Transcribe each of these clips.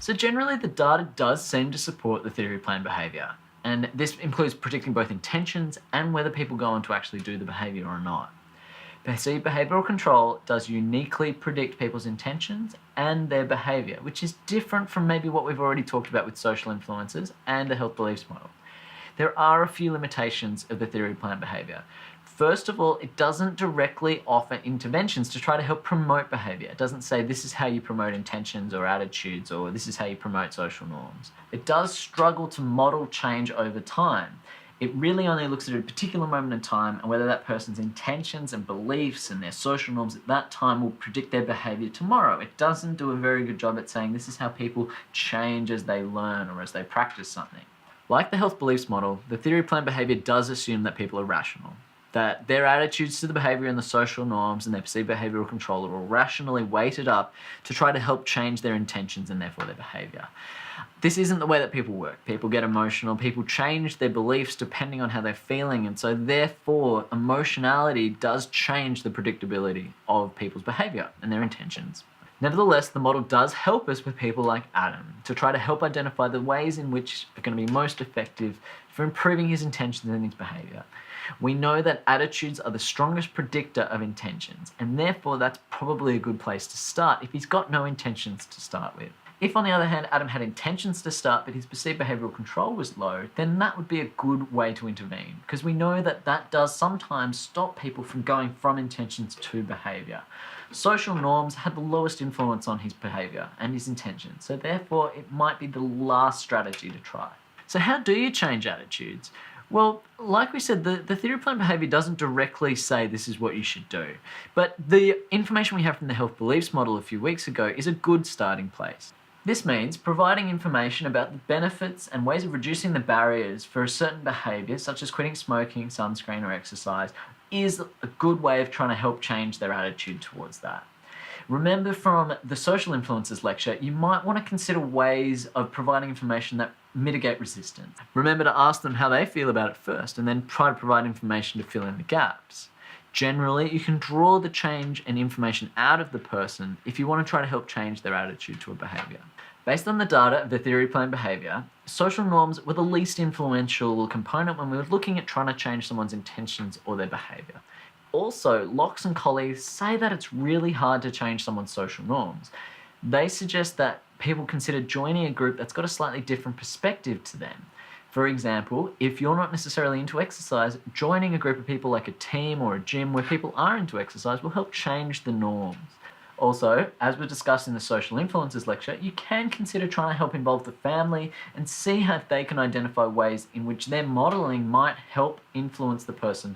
So generally the data does seem to support the theory of planned behaviour, and this includes predicting both intentions and whether people go on to actually do the behaviour or not. Perceived behavioural control does uniquely predict people's intentions and their behaviour, which is different from maybe what we've already talked about with social influences and the health beliefs model. There are a few limitations of the theory of planned behaviour. First of all, it doesn't directly offer interventions to try to help promote behaviour. It doesn't say this is how you promote intentions or attitudes, or this is how you promote social norms. It does struggle to model change over time. It really only looks at a particular moment in time and whether that person's intentions and beliefs and their social norms at that time will predict their behaviour tomorrow. It doesn't do a very good job at saying this is how people change as they learn or as they practice something. Like the health beliefs model, the theory of planned behaviour does assume that people are rational, that their attitudes to the behaviour and the social norms and their perceived behavioural control are all rationally weighted up to try to help change their intentions and therefore their behaviour. This isn't the way that people work. People get emotional, people change their beliefs depending on how they're feeling, and so therefore emotionality does change the predictability of people's behaviour and their intentions. Nevertheless, the model does help us with people like Adam to try to help identify the ways in which are going to be most effective for improving his intentions and his behaviour. We know that attitudes are the strongest predictor of intentions, and therefore that's probably a good place to start if he's got no intentions to start with. If, on the other hand, Adam had intentions to start but his perceived behavioural control was low, then that would be a good way to intervene, because we know that that does sometimes stop people from going from intentions to behaviour. Social norms had the lowest influence on his behaviour and his intentions, so therefore it might be the last strategy to try. So how do you change attitudes? Well, like we said, the theory of planned behaviour doesn't directly say this is what you should do, but the information we have from the health beliefs model a few weeks ago is a good starting place. This means providing information about the benefits and ways of reducing the barriers for a certain behaviour, such as quitting smoking, sunscreen or exercise, is a good way of trying to help change their attitude towards that. Remember from the social influences lecture, you might want to consider ways of providing information that mitigate resistance. Remember to ask them how they feel about it first and then try to provide information to fill in the gaps. Generally, you can draw the change and information out of the person if you want to try to help change their attitude to a behaviour. Based on the data of the theory of planned behaviour, social norms were the least influential component when we were looking at trying to change someone's intentions or their behaviour. Also, Locks and colleagues say that it's really hard to change someone's social norms. They suggest that people consider joining a group that's got a slightly different perspective to them. For example, if you're not necessarily into exercise, joining a group of people like a team or a gym where people are into exercise will help change the norms. Also, as we discussed in the social influences lecture, you can consider trying to help involve the family and see how they can identify ways in which their modelling might help influence the person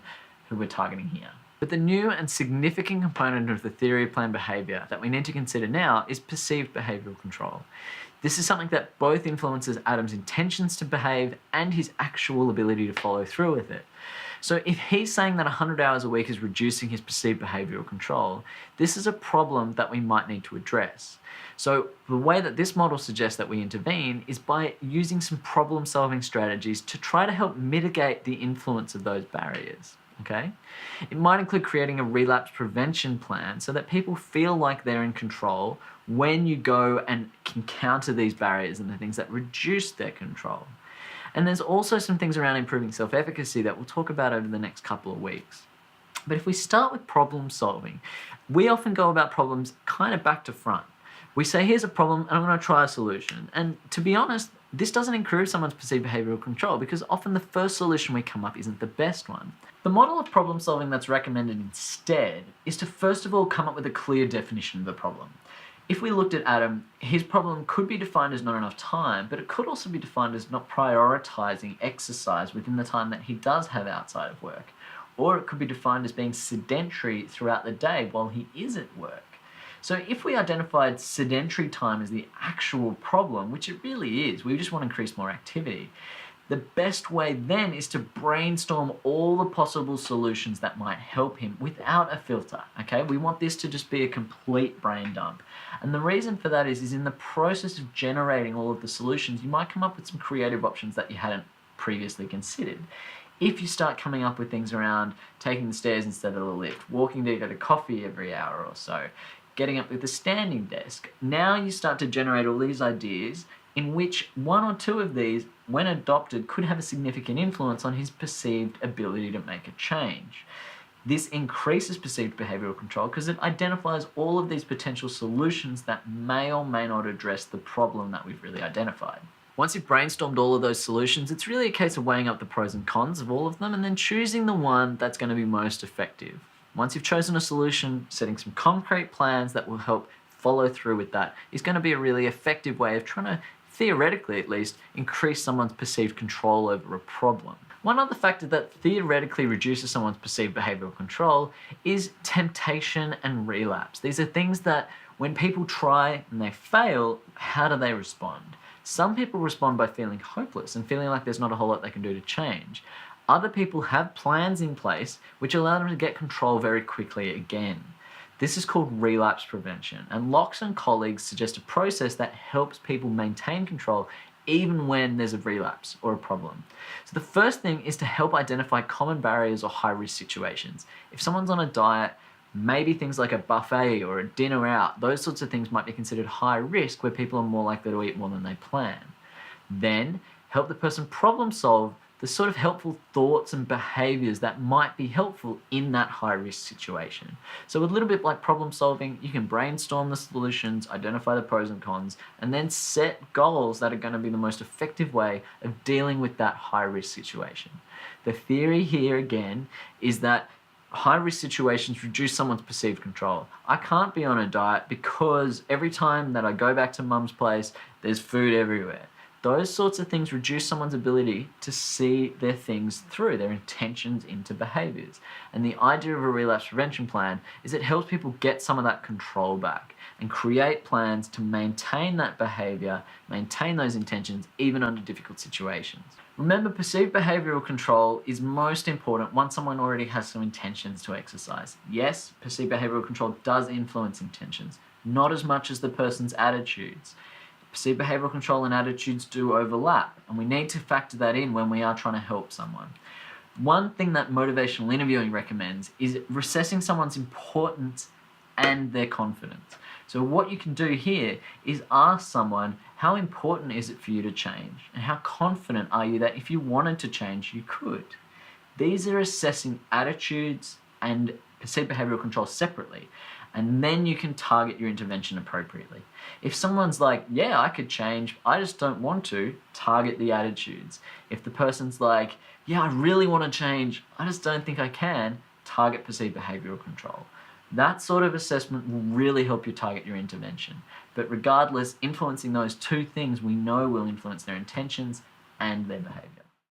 who we're targeting here. But the new and significant component of the theory of planned behaviour that we need to consider now is perceived behavioural control. This is something that both influences Adam's intentions to behave and his actual ability to follow through with it. So if he's saying that 100 hours a week is reducing his perceived behavioural control, this is a problem that we might need to address. So the way that this model suggests that we intervene is by using some problem-solving strategies to try to help mitigate the influence of those barriers. Okay? It might include creating a relapse prevention plan so that people feel like they're in control when you go and can counter these barriers and the things that reduce their control. And there's also some things around improving self-efficacy that we'll talk about over the next couple of weeks. But if we start with problem solving, we often go about problems kind of back to front. We say, here's a problem and I'm going to try a solution. And to be honest, this doesn't improve someone's perceived behavioural control because often the first solution we come up isn't the best one. The model of problem solving that's recommended instead is to first of all come up with a clear definition of the problem. If we looked at Adam, his problem could be defined as not enough time, but it could also be defined as not prioritising exercise within the time that he does have outside of work. Or it could be defined as being sedentary throughout the day while he is at work. So if we identified sedentary time as the actual problem, which it really is, we just want to increase more activity, the best way then is to brainstorm all the possible solutions that might help him without a filter, okay? We want this to just be a complete brain dump. And the reason for that is in the process of generating all of the solutions, you might come up with some creative options that you hadn't previously considered. If you start coming up with things around taking the stairs instead of the lift, walking to get a coffee every hour or so, getting up with a standing desk. Now you start to generate all these ideas in which one or two of these, when adopted, could have a significant influence on his perceived ability to make a change. This increases perceived behavioral control because it identifies all of these potential solutions that may or may not address the problem that we've really identified. Once you've brainstormed all of those solutions, it's really a case of weighing up the pros and cons of all of them and then choosing the one that's going to be most effective. Once you've chosen a solution, setting some concrete plans that will help follow through with that is going to be a really effective way of trying to, theoretically at least, increase someone's perceived control over a problem. One other factor that theoretically reduces someone's perceived behavioral control is temptation and relapse. These are things that when people try and they fail, how do they respond? Some people respond by feeling hopeless and feeling like there's not a whole lot they can do to change. Other people have plans in place which allow them to get control very quickly again. This is called relapse prevention, and Locks and colleagues suggest a process that helps people maintain control even when there's a relapse or a problem. So the first thing is to help identify common barriers or high-risk situations. If someone's on a diet, maybe things like a buffet or a dinner out, those sorts of things might be considered high risk where people are more likely to eat more than they plan. Then help the person problem solve the sort of helpful thoughts and behaviors that might be helpful in that high-risk situation. So a little bit like problem solving, you can brainstorm the solutions, identify the pros and cons, and then set goals that are going to be the most effective way of dealing with that high-risk situation. The theory here again is that high-risk situations reduce someone's perceived control. I can't be on a diet because every time that I go back to mum's place, there's food everywhere. Those sorts of things reduce someone's ability to see their things through, their intentions into behaviors. And the idea of a relapse prevention plan is it helps people get some of that control back and create plans to maintain that behavior, maintain those intentions, even under difficult situations. Remember, perceived behavioral control is most important once someone already has some intentions to exercise. Yes, perceived behavioral control does influence intentions, not as much as the person's attitudes. Perceived behavioral control and attitudes do overlap, and we need to factor that in when we are trying to help someone. One thing that motivational interviewing recommends is assessing someone's importance and their confidence. So what you can do here is ask someone, how important is it for you to change? And how confident are you that if you wanted to change, you could? These are assessing attitudes and perceived behavioral control separately, and then you can target your intervention appropriately. If someone's like, yeah, I could change, I just don't want to, target the attitudes. If the person's like, yeah, I really want to change, I just don't think I can, target perceived behavioral control. That sort of assessment will really help you target your intervention. But regardless, influencing those two things we know will influence their intentions and their behavior.